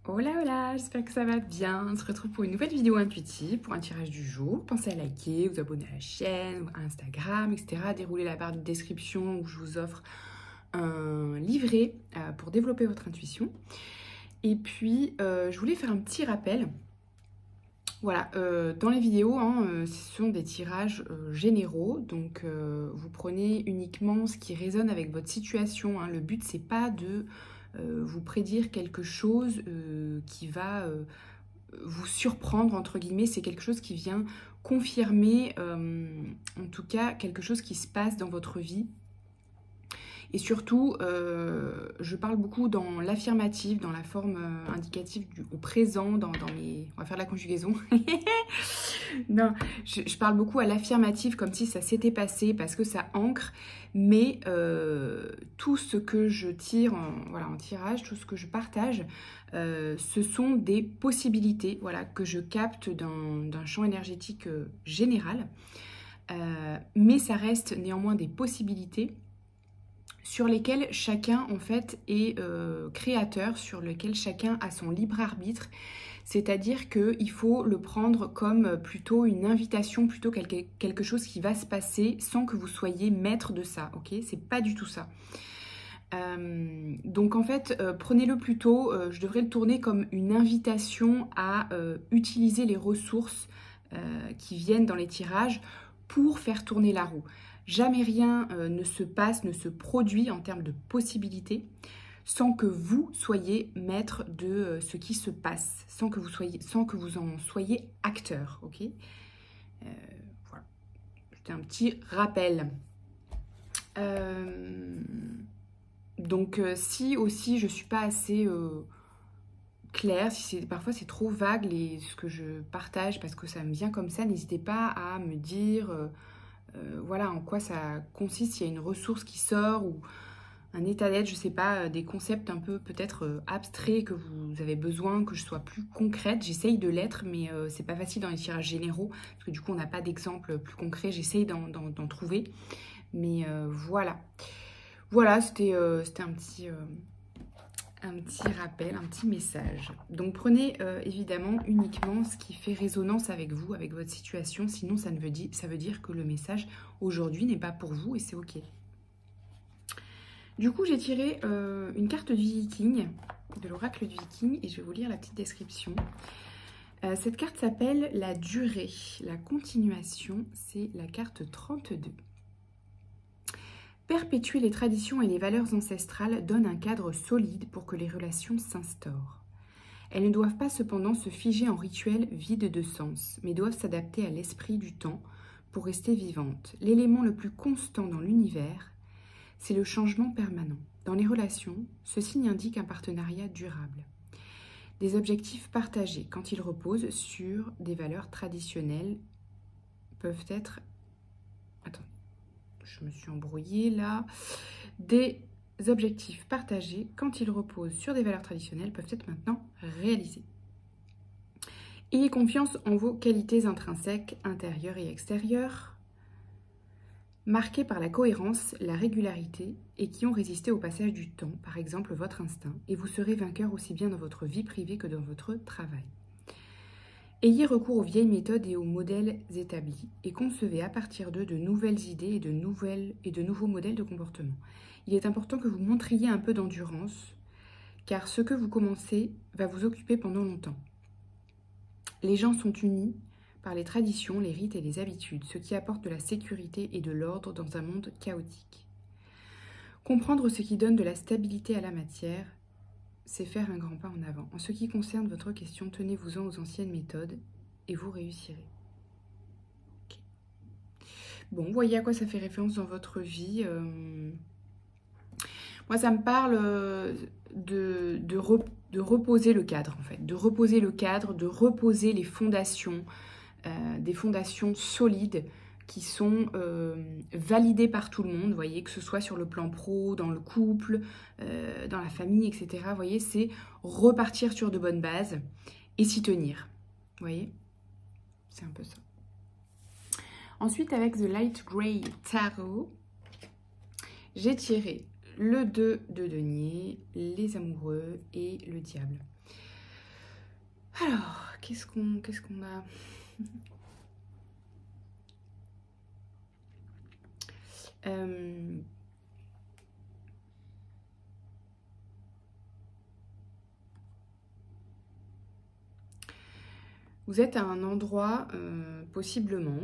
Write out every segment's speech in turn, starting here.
Hola hola, j'espère que ça va bien. On se retrouve pour une nouvelle vidéo intuitive, pour un tirage du jour. Pensez à liker, vous abonner à la chaîne, à Instagram, etc. Déroulez la barre de description où je vous offre un livret pour développer votre intuition. Et puis, je voulais faire un petit rappel. Voilà, dans les vidéos, ce sont des tirages généraux, donc vous prenez uniquement ce qui résonne avec votre situation. Le but, c'est pas de vous prédire quelque chose qui va vous surprendre, entre guillemets, c'est quelque chose qui vient confirmer, en tout cas, quelque chose qui se passe dans votre vie. Et surtout, je parle beaucoup dans l'affirmative, dans la forme indicative au présent, dans mes... On va faire de la conjugaison. Non, je parle beaucoup à l'affirmative comme si ça s'était passé parce que ça ancre. Mais tout ce que je tire en tirage, tout ce que je partage, ce sont des possibilités que je capte d'un champ énergétique général. Mais ça reste néanmoins des possibilités sur lesquels chacun en fait est créateur, sur lesquels chacun a son libre arbitre, c'est-à-dire qu'il faut le prendre comme plutôt une invitation, plutôt quelque chose qui va se passer sans que vous soyez maître de ça, ok? C'est pas du tout ça. Donc en fait, prenez-le plutôt, je devrais le tourner comme une invitation à utiliser les ressources qui viennent dans les tirages pour faire tourner la roue. Jamais rien ne se passe, ne se produit en termes de possibilités sans que vous soyez maître de ce qui se passe, sans que vous en soyez acteur, ok? Voilà, c'était un petit rappel. Donc si aussi je suis pas assez claire, si parfois c'est trop vague ce que je partage parce que ça me vient comme ça, n'hésitez pas à me dire voilà en quoi ça consiste, s'il y a une ressource qui sort ou un état d'être, je sais pas, des concepts un peu peut-être abstraits que vous avez besoin que je sois plus concrète. J'essaye de l'être, mais c'est pas facile dans les tirages généraux parce que du coup on n'a pas d'exemple plus concret. J'essaye d'en trouver, mais voilà. Voilà, c'était un petit rappel, un petit message. Donc prenez évidemment uniquement ce qui fait résonance avec vous, avec votre situation. Sinon, ça veut dire que le message aujourd'hui n'est pas pour vous et c'est ok. Du coup, j'ai tiré une carte du Viking, de l'oracle du Viking, et je vais vous lire la petite description. Cette carte s'appelle la durée. La continuation, c'est la carte 32. Perpétuer les traditions et les valeurs ancestrales donne un cadre solide pour que les relations s'instaurent. Elles ne doivent pas cependant se figer en rituels vides de sens, mais doivent s'adapter à l'esprit du temps pour rester vivantes. L'élément le plus constant dans l'univers, c'est le changement permanent. Dans les relations, ce signe indique un partenariat durable. Des objectifs partagés, quand ils reposent sur des valeurs traditionnelles, peuvent être... Attends. Je me suis embrouillée là. Des objectifs partagés, quand ils reposent sur des valeurs traditionnelles, peuvent être maintenant réalisés. Ayez confiance en vos qualités intrinsèques, intérieures et extérieures, marquées par la cohérence, la régularité et qui ont résisté au passage du temps, par exemple votre instinct, et vous serez vainqueur aussi bien dans votre vie privée que dans votre travail. Ayez recours aux vieilles méthodes et aux modèles établis et concevez à partir d'eux de nouvelles idées et de nouveaux modèles de comportement. Il est important que vous montriez un peu d'endurance, car ce que vous commencez va vous occuper pendant longtemps. Les gens sont unis par les traditions, les rites et les habitudes, ce qui apporte de la sécurité et de l'ordre dans un monde chaotique. Comprendre ce qui donne de la stabilité à la matière, c'est faire un grand pas en avant. En ce qui concerne votre question, tenez-vous-en aux anciennes méthodes et vous réussirez. Okay. Bon, vous voyez à quoi ça fait référence dans votre vie. Moi, ça me parle de reposer le cadre, en fait. De reposer le cadre, de reposer les fondations, des fondations solides qui sont validées par tout le monde, vous voyez, que ce soit sur le plan pro, dans le couple, dans la famille, etc. Vous voyez, c'est repartir sur de bonnes bases et s'y tenir. Vous voyez, c'est un peu ça. Ensuite, avec The Light Grey Tarot, j'ai tiré le 2 de denier, les amoureux et le diable. Alors, qu'est-ce qu'on a? Vous êtes à un endroit, possiblement,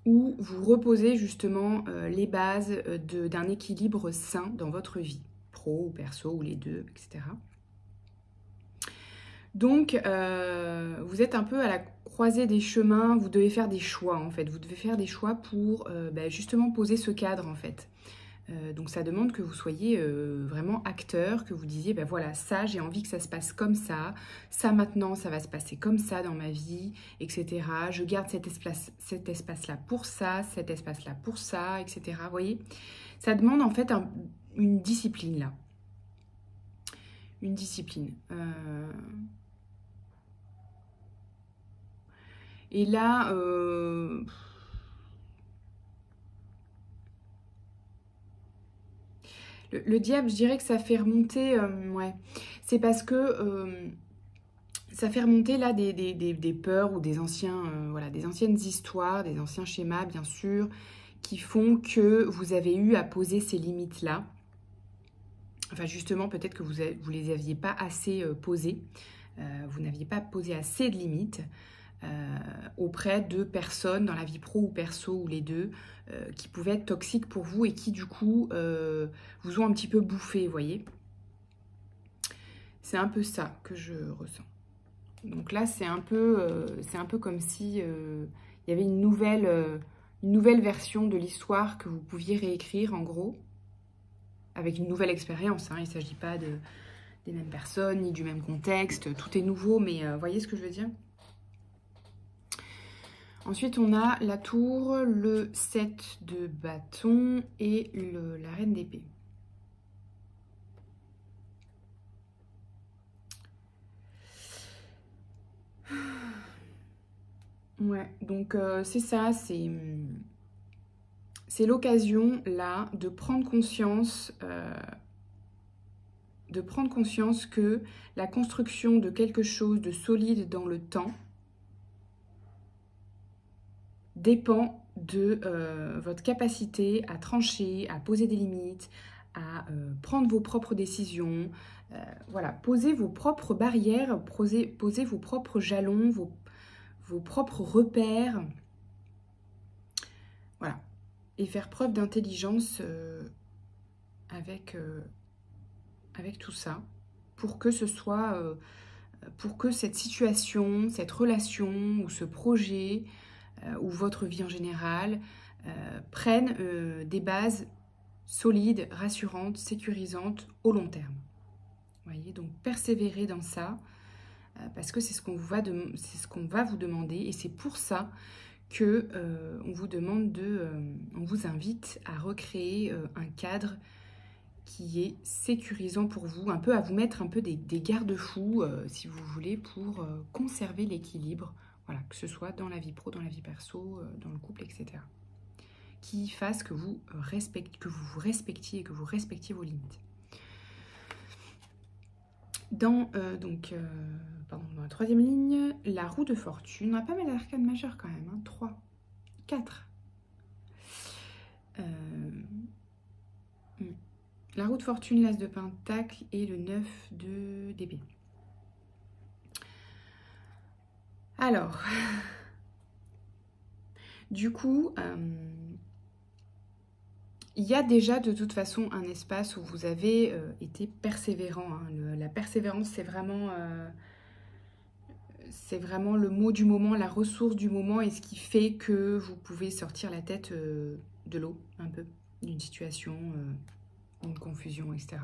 où vous reposez justement les bases d'un équilibre sain dans votre vie, pro ou perso, ou les deux, etc. Donc, vous êtes un peu à la croisée des chemins, vous devez faire des choix en fait. Vous devez faire des choix pour justement poser ce cadre en fait. Donc ça demande que vous soyez vraiment acteur, que vous disiez, ben voilà, ça j'ai envie que ça se passe comme ça maintenant ça va se passer comme ça dans ma vie, etc. Je garde cet espace-là pour ça, cet espace-là pour ça, etc. Vous voyez, ça demande en fait une discipline là. Une discipline. Et là... Le diable, je dirais que ça fait remonter, ouais, c'est parce que ça fait remonter là des peurs ou des anciens, voilà, des anciennes histoires, des anciens schémas, bien sûr, qui font que vous avez eu à poser ces limites-là. Enfin, justement, peut-être que vous les aviez pas assez posées, vous n'aviez pas posé assez de limites auprès de personnes dans la vie pro ou perso ou les deux, qui pouvaient être toxiques pour vous et qui du coup vous ont un petit peu bouffé, vous voyez. C'est un peu ça que je ressens. Donc là c'est un peu comme si il y avait une nouvelle version de l'histoire que vous pouviez réécrire en gros, avec une nouvelle expérience, hein. Il ne s'agit pas des mêmes personnes ni du même contexte, tout est nouveau, mais vous voyez ce que je veux dire? Ensuite, on a la tour, le 7 de bâton et la reine d'épée. Ouais, donc c'est ça, c'est l'occasion là de prendre conscience que la construction de quelque chose de solide dans le temps dépend de votre capacité à trancher, à poser des limites, à prendre vos propres décisions, voilà, poser vos propres barrières, poser vos propres jalons, vos propres repères, voilà, et faire preuve d'intelligence avec tout ça, pour que ce soit, pour que cette situation, cette relation ou ce projet ou votre vie en général prennent des bases solides, rassurantes, sécurisantes au long terme. Vous voyez, donc persévérer dans ça parce que c'est ce qu'on va vous demander et c'est pour ça que on vous invite à recréer un cadre qui est sécurisant pour vous, un peu à vous mettre un peu des garde-fous si vous voulez pour conserver l'équilibre. Voilà, que ce soit dans la vie pro, dans la vie perso, dans le couple, etc. Qui fasse que vous vous respectiez et que vous respectiez vos limites. Dans la troisième ligne, la roue de fortune. On a pas mal d'arcanes majeures quand même, hein, 3, 4. La roue de fortune, l'as de pentacle et le 9 d'épée. Alors, du coup, il y a déjà de toute façon un espace où vous avez été persévérant. Hein. La persévérance, c'est vraiment le mot du moment, la ressource du moment et ce qui fait que vous pouvez sortir la tête de l'eau un peu, d'une situation, une confusion, etc.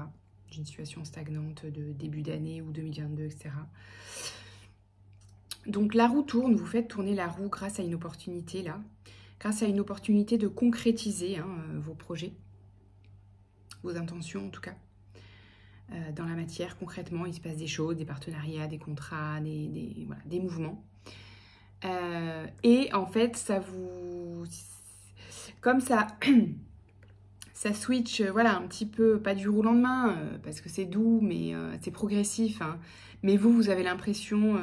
D'une situation stagnante de début d'année ou 2022, etc. Donc la roue tourne, vous faites tourner la roue grâce à une opportunité là, grâce à une opportunité de concrétiser vos projets, vos intentions en tout cas. Dans la matière, concrètement, il se passe des choses, des partenariats, des contrats, des mouvements. Et en fait, comme ça ça switch, voilà, un petit peu, pas du jour au lendemain, parce que c'est doux, mais c'est progressif, hein. Mais vous avez l'impression,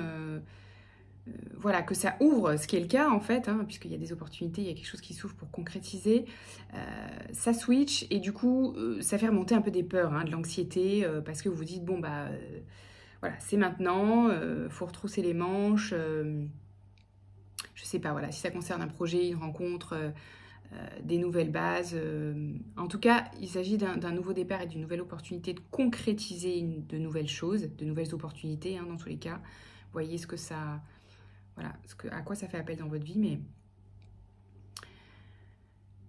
voilà, que ça ouvre, ce qui est le cas en fait, hein, puisqu'il y a des opportunités, il y a quelque chose qui s'ouvre pour concrétiser. Ça switch et du coup, ça fait remonter un peu des peurs, hein, de l'anxiété, parce que vous vous dites, bon bah, voilà, c'est maintenant, faut retrousser les manches. Je sais pas, voilà, si ça concerne un projet, une rencontre, des nouvelles bases. En tout cas, il s'agit d'un nouveau départ et d'une nouvelle opportunité de concrétiser de nouvelles choses, de nouvelles opportunités, hein, dans tous les cas. Voyez ce que ça, voilà, à quoi ça fait appel dans votre vie,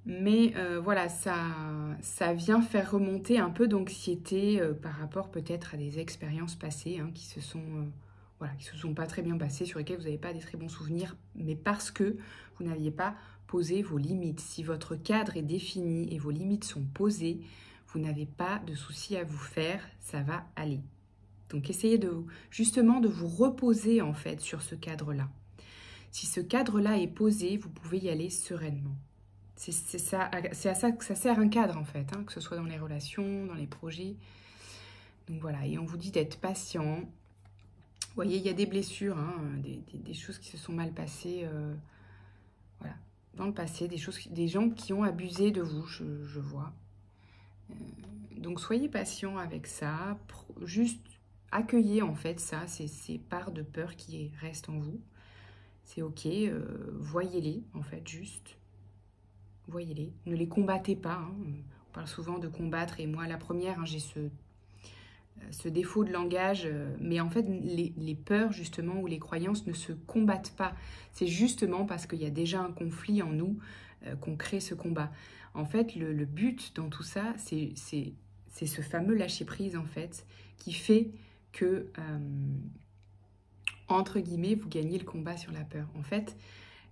mais voilà, ça vient faire remonter un peu d'anxiété par rapport peut-être à des expériences passées, hein, qui se sont voilà, qui se sont pas très bien passées, sur lesquelles vous n'avez pas des très bons souvenirs, mais parce que vous n'aviez pas posé vos limites. Si votre cadre est défini et vos limites sont posées, vous n'avez pas de soucis à vous faire, ça va aller. Donc essayez justement de vous reposer en fait sur ce cadre-là. Si ce cadre-là est posé, vous pouvez y aller sereinement. C'est à ça que ça sert un cadre en fait, hein, que ce soit dans les relations, dans les projets. Donc voilà, et on vous dit d'être patient. Vous voyez, il y a des blessures, hein, des choses qui se sont mal passées, voilà, dans le passé, des gens qui ont abusé de vous, je vois. Donc soyez patient avec ça, juste accueillez en fait ça, ces parts de peur qui restent en vous. C'est ok, voyez-les en fait, juste. Voyez-les, ne les combattez pas, hein. On parle souvent de combattre et moi la première, hein, j'ai ce défaut de langage, mais en fait les peurs justement ou les croyances ne se combattent pas. C'est justement parce qu'il y a déjà un conflit en nous qu'on crée ce combat. En fait le but dans tout ça, c'est ce fameux lâcher prise en fait qui fait que entre guillemets vous gagnez le combat sur la peur. En fait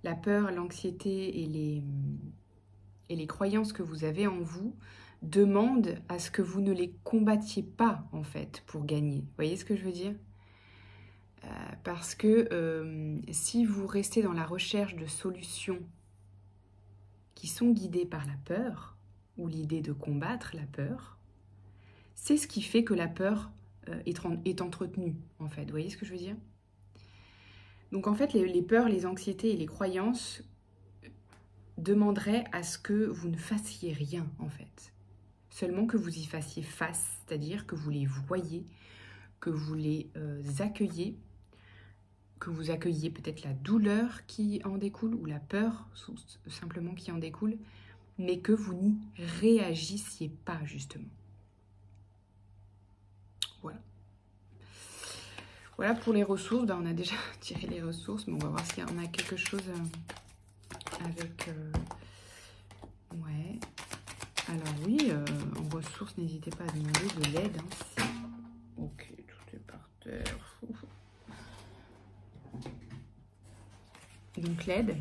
la peur, l'anxiété et les croyances que vous avez en vous demandent à ce que vous ne les combattiez pas, en fait, pour gagner. Vous voyez ce que je veux dire ? Parce que si vous restez dans la recherche de solutions qui sont guidées par la peur, ou l'idée de combattre la peur, c'est ce qui fait que la peur est entretenue, en fait. Vous voyez ce que je veux dire ? Donc, en fait, les peurs, les anxiétés et les croyances demanderait à ce que vous ne fassiez rien en fait. Seulement que vous y fassiez face, c'est-à-dire que vous les voyez, que vous les accueillez, que vous accueilliez peut-être la douleur qui en découle ou la peur simplement qui en découle, mais que vous n'y réagissiez pas justement. Voilà. Voilà pour les ressources. Ben, on a déjà tiré les ressources, mais on va voir s'il y en a quelque chose... avec ouais, alors oui, en ressources n'hésitez pas à demander de l'aide, hein, ok, tout est par terre. Donc l'aide,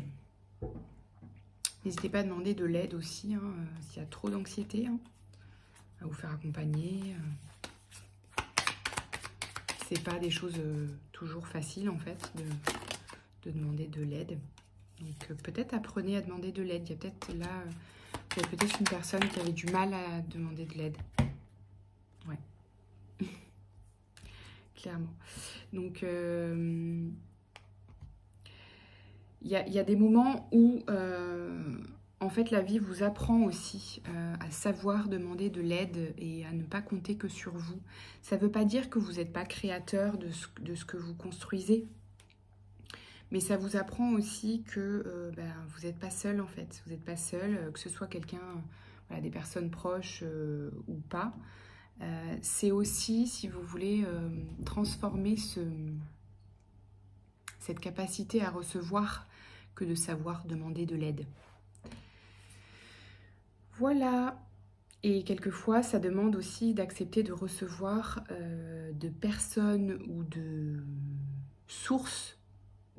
n'hésitez pas à demander de l'aide aussi, hein, s'il y a trop d'anxiété, hein, à vous faire accompagner. C'est pas des choses toujours faciles en fait de demander de l'aide. Donc peut-être apprenez à demander de l'aide. Il y a peut-être là, il y a peut-être une personne qui avait du mal à demander de l'aide. Ouais. Clairement. Donc il y a des moments où en fait la vie vous apprend aussi à savoir demander de l'aide et à ne pas compter que sur vous. Ça ne veut pas dire que vous n'êtes pas créateur de ce que vous construisez. Mais ça vous apprend aussi que vous n'êtes pas seul en fait. Vous n'êtes pas seul, que ce soit quelqu'un, voilà, des personnes proches ou pas. C'est aussi, si vous voulez, transformer cette capacité à recevoir que de savoir demander de l'aide. Voilà. Et quelquefois, ça demande aussi d'accepter de recevoir de personnes ou de sources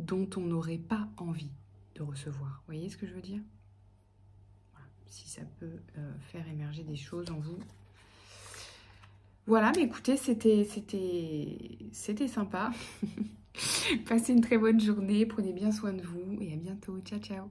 dont on n'aurait pas envie de recevoir. Vous voyez ce que je veux dire ? Voilà. Si ça peut faire émerger des choses en vous. Voilà, mais écoutez, c'était sympa. Passez une très bonne journée, prenez bien soin de vous et à bientôt. Ciao, ciao.